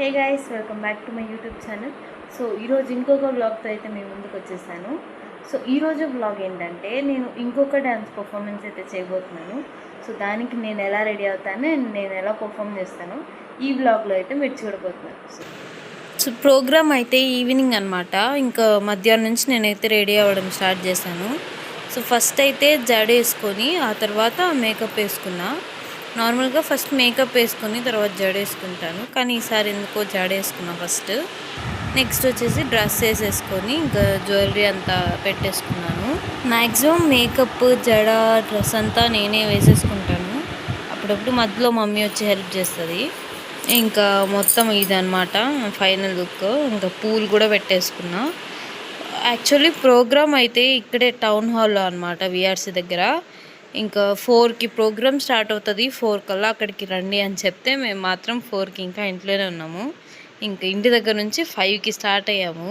Hey guys, welcome back to my YouTube channel. So ఈరోజు ఇంకొక వ్లాగ్తో అయితే మేము ముందుకు వచ్చేసాను. సో ఈరోజు వ్లాగ్ ఏంటంటే నేను ఇంకొక డ్యాన్స్ పర్ఫార్మెన్స్ అయితే చేయబోతున్నాను. సో దానికి నేను ఎలా రెడీ అవుతాను అండ్ నేను ఎలా పర్ఫామ్ చేస్తాను ఈ వ్లాగ్లో అయితే మీరు చూడబోతున్నాను. సో ప్రోగ్రామ్ అయితే ఈవినింగ్ అనమాట. ఇంకా మధ్యాహ్నం నుంచి నేనైతే రెడీ అవ్వడం స్టార్ట్ చేశాను. సో ఫస్ట్ అయితే జడ వేసుకొని ఆ తర్వాత మేకప్ వేసుకున్నా. నార్మల్గా ఫస్ట్ మేకప్ వేసుకొని తర్వాత జడ వేసుకుంటాను, కానీ ఈసారి ఎందుకో జడ వేసుకున్నా ఫస్ట్. నెక్స్ట్ వచ్చేసి డ్రెస్ వేసేసుకొని ఇంకా జ్యువెలరీ అంతా పెట్టేసుకున్నాను. మ్యాక్సిమం మేకప్, జడ, డ్రెస్ అంతా నేనే వేసేసుకుంటాను. అప్పుడప్పుడు మధ్యలో మమ్మీ వచ్చి హెల్ప్ చేస్తుంది. ఇంకా మొత్తం ఇదన్నమాట ఫైనల్ లుక్. ఇంకా పూలు కూడా పెట్టేసుకున్నా. యాక్చువల్లీ ప్రోగ్రామ్ అయితే ఇక్కడే టౌన్ హాల్లో అనమాట, విఆర్సీ దగ్గర. ఇంకా 4కి ప్రోగ్రామ్ స్టార్ట్ అవుతుంది. 4 కల్లా అక్కడికి రండి అని చెప్తే మేము మాత్రం 4కి ఇంకా ఇంట్లోనే ఉన్నాము. ఇంకా ఇంటి దగ్గర నుంచి 5కి స్టార్ట్ అయ్యాము.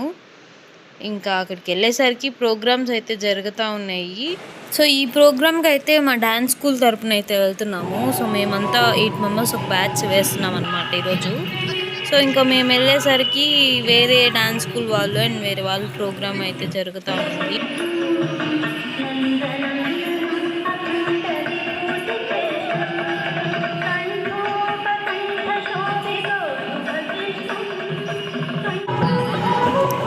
ఇంకా అక్కడికి వెళ్ళేసరికి ప్రోగ్రామ్స్ అయితే జరుగుతూ ఉన్నాయి. సో ఈ ప్రోగ్రామ్కి అయితే మా డ్యాన్స్ స్కూల్ తరపున అయితే వెళ్తున్నాము. సో మేమంతా 8 మెంబర్స్ ఒక బ్యాచ్ వేస్తున్నాం అనమాట ఈరోజు. సో ఇంకా మేము వెళ్ళేసరికి వేరే డ్యాన్స్ స్కూల్ వాళ్ళు అండ్ వేరే వాళ్ళు ప్రోగ్రామ్ అయితే జరుగుతూ ఉంది.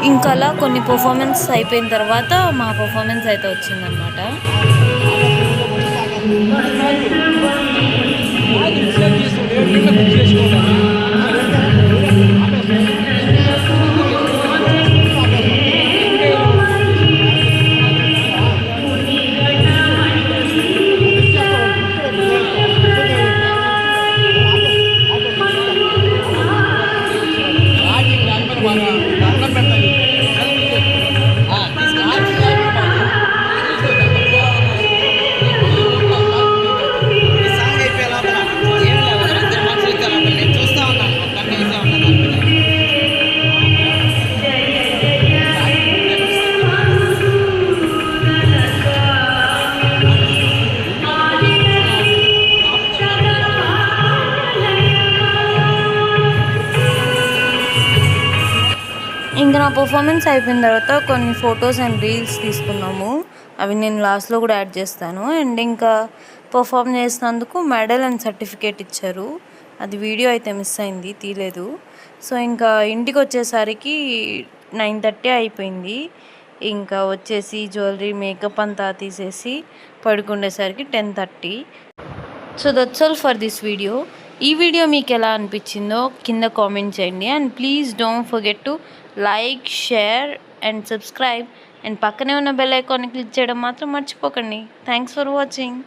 ఇంకా అలా కొన్ని పర్ఫార్మెన్స్ అయిపోయిన తర్వాత మా పర్ఫార్మెన్స్ అయితే వచ్చిందనమాట. ఇంకా నా పర్ఫార్మెన్స్ అయిపోయిన తర్వాత కొన్ని ఫొటోస్ అండ్ రీల్స్ తీసుకున్నాము. అవి నేను లాస్ట్లో కూడా యాడ్ చేస్తాను. అండ్ ఇంకా పర్ఫామ్ చేసినందుకు మెడల్ అండ్ సర్టిఫికేట్ ఇచ్చారు. అది వీడియో అయితే మిస్ అయింది, తీయలేదు. సో ఇంకా ఇంటికి వచ్చేసరికి 9:30 అయిపోయింది. ఇంకా వచ్చేసి జ్యువెలరీ, మేకప్ అంతా తీసేసి పడుకునేసరికి 10:30. So that's all for this video. ఈ వీడియో మీకు ఎలా అనిపించిందో కింద కామెంట్ చేయండి. And please don't forget to like, share and subscribe. And పక్కనే ఉన్న బెల్ ఐకాన్ని క్లిక్ చేయడం మాత్రం మర్చిపోకండి. Thanks for watching.